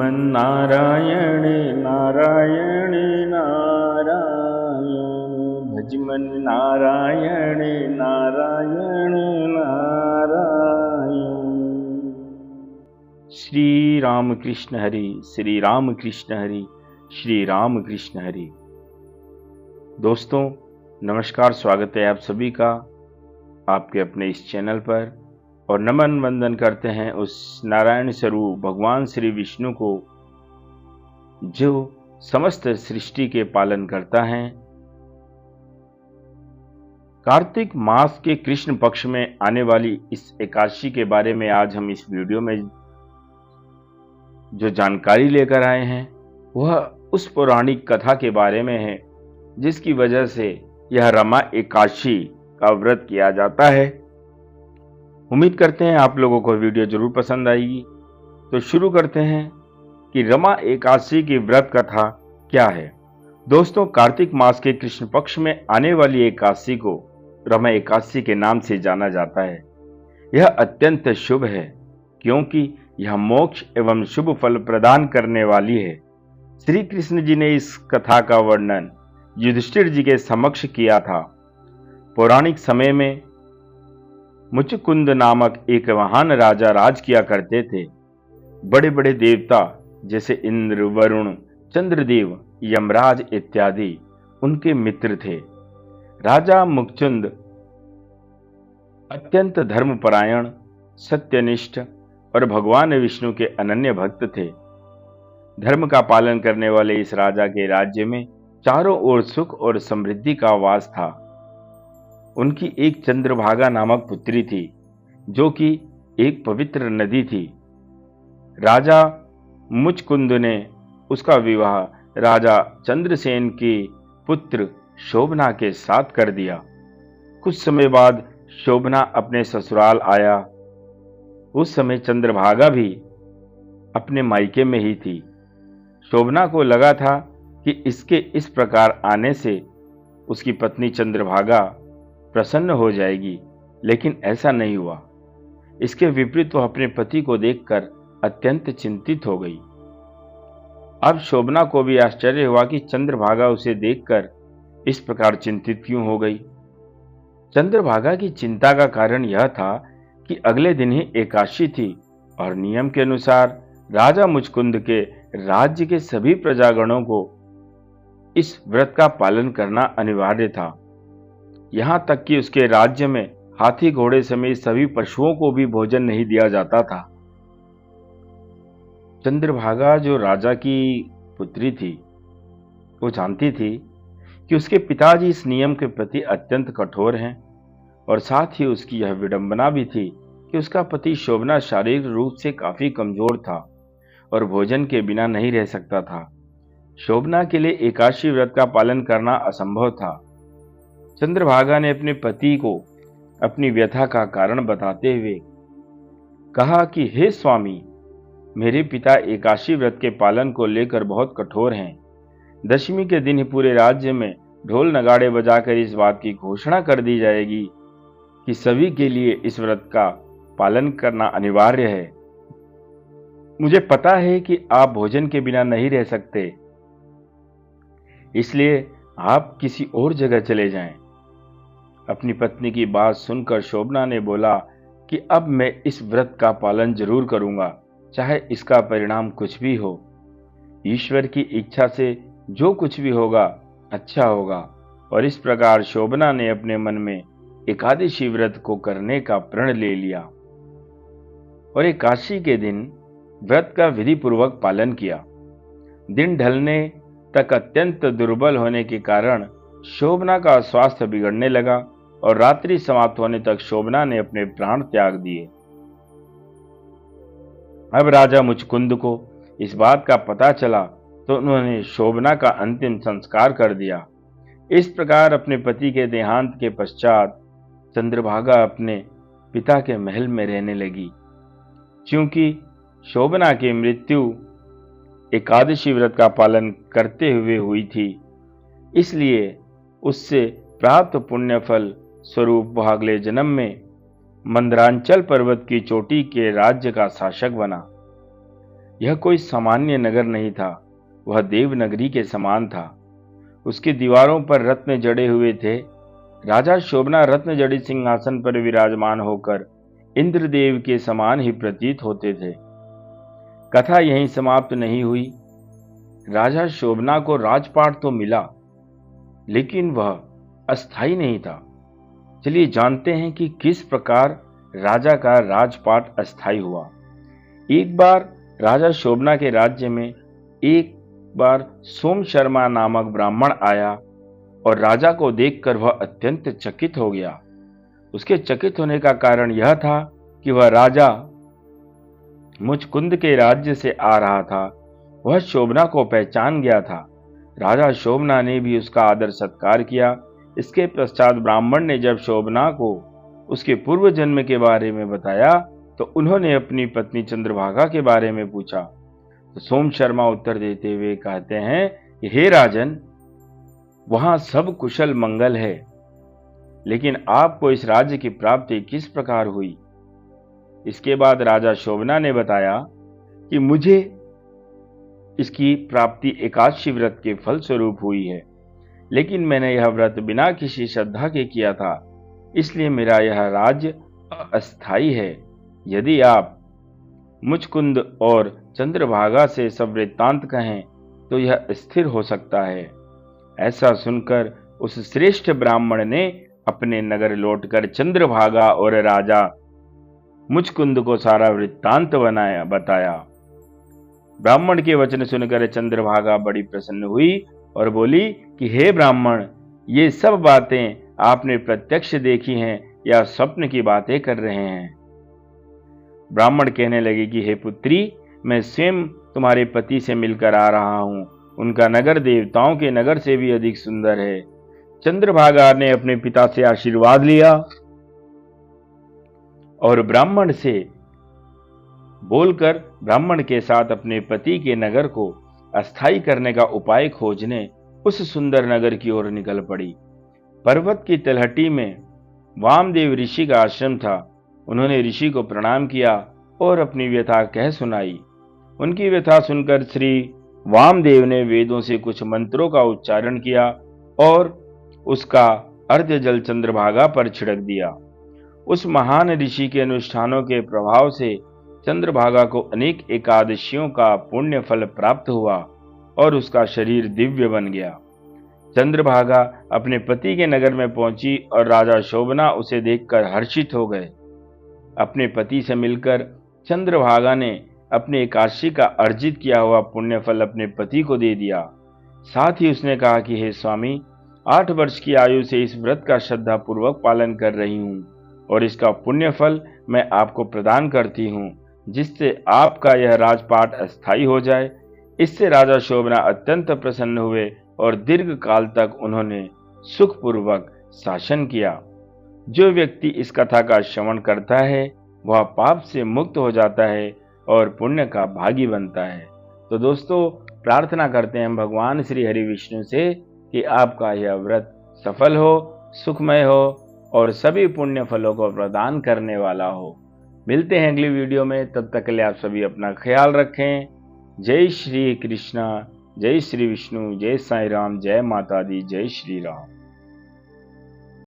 भजमन नारायण नारायण नारायण, भजमन नारायण नारायण नारायण। श्री राम कृष्ण हरि, श्री राम कृष्ण हरि, श्री राम कृष्ण हरि। दोस्तों नमस्कार, स्वागत है आप सभी का आपके अपने इस चैनल पर। और नमन वंदन करते हैं उस नारायण स्वरूप भगवान श्री विष्णु को जो समस्त सृष्टि के पालन करता है। कार्तिक मास के कृष्ण पक्ष में आने वाली इस एकादशी के बारे में आज हम इस वीडियो में जो जानकारी लेकर आए हैं वह उस पौराणिक कथा के बारे में है जिसकी वजह से यह रमा एकादशी का व्रत किया जाता है। उम्मीद करते हैं आप लोगों को वीडियो जरूर पसंद आएगी। तो शुरू करते हैं कि रमा एकादशी की व्रत कथा क्या है। दोस्तों कार्तिक मास के कृष्ण पक्ष में आने वाली एकादशी को रमा एकादशी के नाम से जाना जाता है। यह अत्यंत शुभ है क्योंकि यह मोक्ष एवं शुभ फल प्रदान करने वाली है। श्री कृष्ण जी ने इस कथा का वर्णन युधिष्ठिर जी के समक्ष किया था। पौराणिक समय में मुचकुंद नामक एक महान राजा राज किया करते थे। बड़े बड़े देवता जैसे इंद्र, वरुण, चंद्रदेव, यमराज इत्यादि उनके मित्र थे। राजा मुचकुंद अत्यंत धर्मपरायण, सत्यनिष्ठ और भगवान विष्णु के अनन्य भक्त थे। धर्म का पालन करने वाले इस राजा के राज्य में चारों ओर सुख और समृद्धि का वास था। उनकी एक चंद्रभागा नामक पुत्री थी जो कि एक पवित्र नदी थी। राजा मुचकुंद ने उसका विवाह राजा चंद्रसेन की पुत्र शोभना के साथ कर दिया। कुछ समय बाद शोभना अपने ससुराल आया। उस समय चंद्रभागा भी अपने मायके में ही थी। शोभना को लगा था कि इसके इस प्रकार आने से उसकी पत्नी चंद्रभागा प्रसन्न हो जाएगी, लेकिन ऐसा नहीं हुआ। इसके विपरीत वह अपने पति को देखकर अत्यंत चिंतित हो गई। अब शोभना को भी आश्चर्य हुआ कि चंद्रभागा उसे देखकर इस प्रकार चिंतित क्यों हो गई। चंद्रभागा की चिंता का कारण यह था कि अगले दिन ही एकादशी थी और नियम के अनुसार राजा मुचकुंद के राज्य के सभी प्रजागणों को इस व्रत का पालन करना अनिवार्य था। यहां तक कि उसके राज्य में हाथी घोड़े समेत सभी पशुओं को भी भोजन नहीं दिया जाता था। चंद्रभागा जो राजा की पुत्री थी वो जानती थी कि उसके पिताजी इस नियम के प्रति अत्यंत कठोर हैं और साथ ही उसकी यह विडंबना भी थी कि उसका पति शोभना शारीरिक रूप से काफी कमजोर था और भोजन के बिना नहीं रह सकता था। शोभना के लिए एकादशी व्रत का पालन करना असंभव था। चंद्रभागा ने अपने पति को अपनी व्यथा का कारण बताते हुए कहा कि हे स्वामी, मेरे पिता एकादशी व्रत के पालन को लेकर बहुत कठोर हैं। दशमी के दिन ही पूरे राज्य में ढोल नगाड़े बजाकर इस बात की घोषणा कर दी जाएगी कि सभी के लिए इस व्रत का पालन करना अनिवार्य है। मुझे पता है कि आप भोजन के बिना नहीं रह सकते, इसलिए आप किसी और जगह चले जाएं। अपनी पत्नी की बात सुनकर शोभना ने बोला कि अब मैं इस व्रत का पालन जरूर करूंगा, चाहे इसका परिणाम कुछ भी हो। ईश्वर की इच्छा से जो कुछ भी होगा अच्छा होगा। और इस प्रकार शोभना ने अपने मन में एकादशी व्रत को करने का प्रण ले लिया और एकादशी के दिन व्रत का विधि पूर्वक पालन किया। दिन ढलने तक अत्यंत दुर्बल होने के कारण शोभना का स्वास्थ्य बिगड़ने लगा और रात्रि समाप्त होने तक शोभना ने अपने प्राण त्याग दिए। अब राजा मुचकुंद को इस बात का पता चला तो उन्होंने शोभना का अंतिम संस्कार कर दिया। इस प्रकार अपने पति के देहांत के पश्चात चंद्रभागा अपने पिता के महल में रहने लगी। क्योंकि शोभना की मृत्यु एकादशी व्रत का पालन करते हुए हुई थी, इसलिए उससे प्राप्त पुण्य फल स्वरूप वह अगले जन्म में मंदरांचल पर्वत की चोटी के राज्य का शासक बना। यह कोई सामान्य नगर नहीं था, वह देवनगरी के समान था। उसकी दीवारों पर रत्न जड़े हुए थे। राजा शोभना रत्न जड़ित सिंहासन पर विराजमान होकर इंद्रदेव के समान ही प्रतीत होते थे। कथा यहीं समाप्त नहीं हुई। राजा शोभना को राजपाट तो मिला, लेकिन वह अस्थायी नहीं था। चलिए जानते हैं कि किस प्रकार राजा का राजपाट अस्थायी हुआ। एक बार राजा शोभना के राज्य में एक बार सोम शर्मा नामक ब्राह्मण आया और राजा को देखकर वह अत्यंत चकित हो गया। उसके चकित होने का कारण यह था कि वह राजा मुचकुंद के राज्य से आ रहा था। वह शोभना को पहचान गया था। राजा शोभना ने भी उसका आदर सत्कार किया। इसके पश्चात ब्राह्मण ने जब शोभना को उसके पूर्व जन्म के बारे में बताया तो उन्होंने अपनी पत्नी चंद्रभागा के बारे में पूछा। तो सोम शर्मा उत्तर देते हुए कहते हैं कि हे राजन, वहां सब कुशल मंगल है, लेकिन आपको इस राज्य की प्राप्ति किस प्रकार हुई? इसके बाद राजा शोभना ने बताया कि मुझे इसकी प्राप्ति एकादशी व्रत के फल स्वरूप हुई है, लेकिन मैंने यह व्रत बिना किसी श्रद्धा के किया था, इसलिए मेरा यह राज्य अस्थायी है। यदि आप मुचकुंद और चंद्रभागा से सब वृत्तांत कहें तो यह स्थिर हो सकता है। ऐसा सुनकर उस श्रेष्ठ ब्राह्मण ने अपने नगर लौटकर चंद्रभागा और राजा मुचकुंद को सारा वृत्तांत बताया। ब्राह्मण के वचन सुनकर चंद्रभागा बड़ी प्रसन्न हुई और बोली कि हे ब्राह्मण, ये सब बातें आपने प्रत्यक्ष देखी हैं या स्वप्न की बातें कर रहे हैं? ब्राह्मण कहने लगे कि हे पुत्री, मैं स्वयं तुम्हारे पति से मिलकर आ रहा हूं। उनका नगर देवताओं के नगर से भी अधिक सुंदर है। चंद्रभागा ने अपने पिता से आशीर्वाद लिया और ब्राह्मण से बोलकर ब्राह्मण के साथ अपने पति के नगर को अस्थायी करने का उपाय खोजने उस सुंदर नगर की ओर निकल पड़ी। पर्वत की तलहटी में वामदेव ऋषि का आश्रम था। उन्होंने ऋषि को प्रणाम किया और अपनी व्यथा कह सुनाई। उनकी व्यथा सुनकर श्री वामदेव ने वेदों से कुछ मंत्रों का उच्चारण किया और उसका अर्घ्य जल चंद्रभागा पर छिड़क दिया। उस महान ऋषि के अनुष्ठानों के प्रभाव से चंद्रभागा को अनेक एकादशियों का पुण्य फल प्राप्त हुआ और उसका शरीर दिव्य बन गया। चंद्रभागा अपने पति के नगर में पहुंची और राजा शोभना उसे देखकर हर्षित हो गए। अपने पति से मिलकर चंद्रभागा ने अपने एकादशी का अर्जित किया हुआ पुण्य फल अपने पति को दे दिया। साथ ही उसने कहा कि हे स्वामी, 8 वर्ष की आयु से इस व्रत का श्रद्धा पूर्वक पालन कर रही हूँ और इसका पुण्य फल मैं आपको प्रदान करती हूँ, जिससे आपका यह राजपाट अस्थायी हो जाए। इससे राजा शोभना अत्यंत प्रसन्न हुए और दीर्घ काल तक उन्होंने सुखपूर्वक शासन किया। जो व्यक्ति इस कथा का श्रवण करता है वह पाप से मुक्त हो जाता है और पुण्य का भागी बनता है। तो दोस्तों, प्रार्थना करते हैं भगवान श्री हरि विष्णु से कि आपका यह व्रत सफल हो, सुखमय हो और सभी पुण्य फलों को प्रदान करने वाला हो। मिलते हैं अगली वीडियो में, तब तक के लिए आप सभी अपना ख्याल रखें। जय श्री कृष्णा, जय श्री विष्णु, जय साईं राम, जय माता दी, जय श्री राम।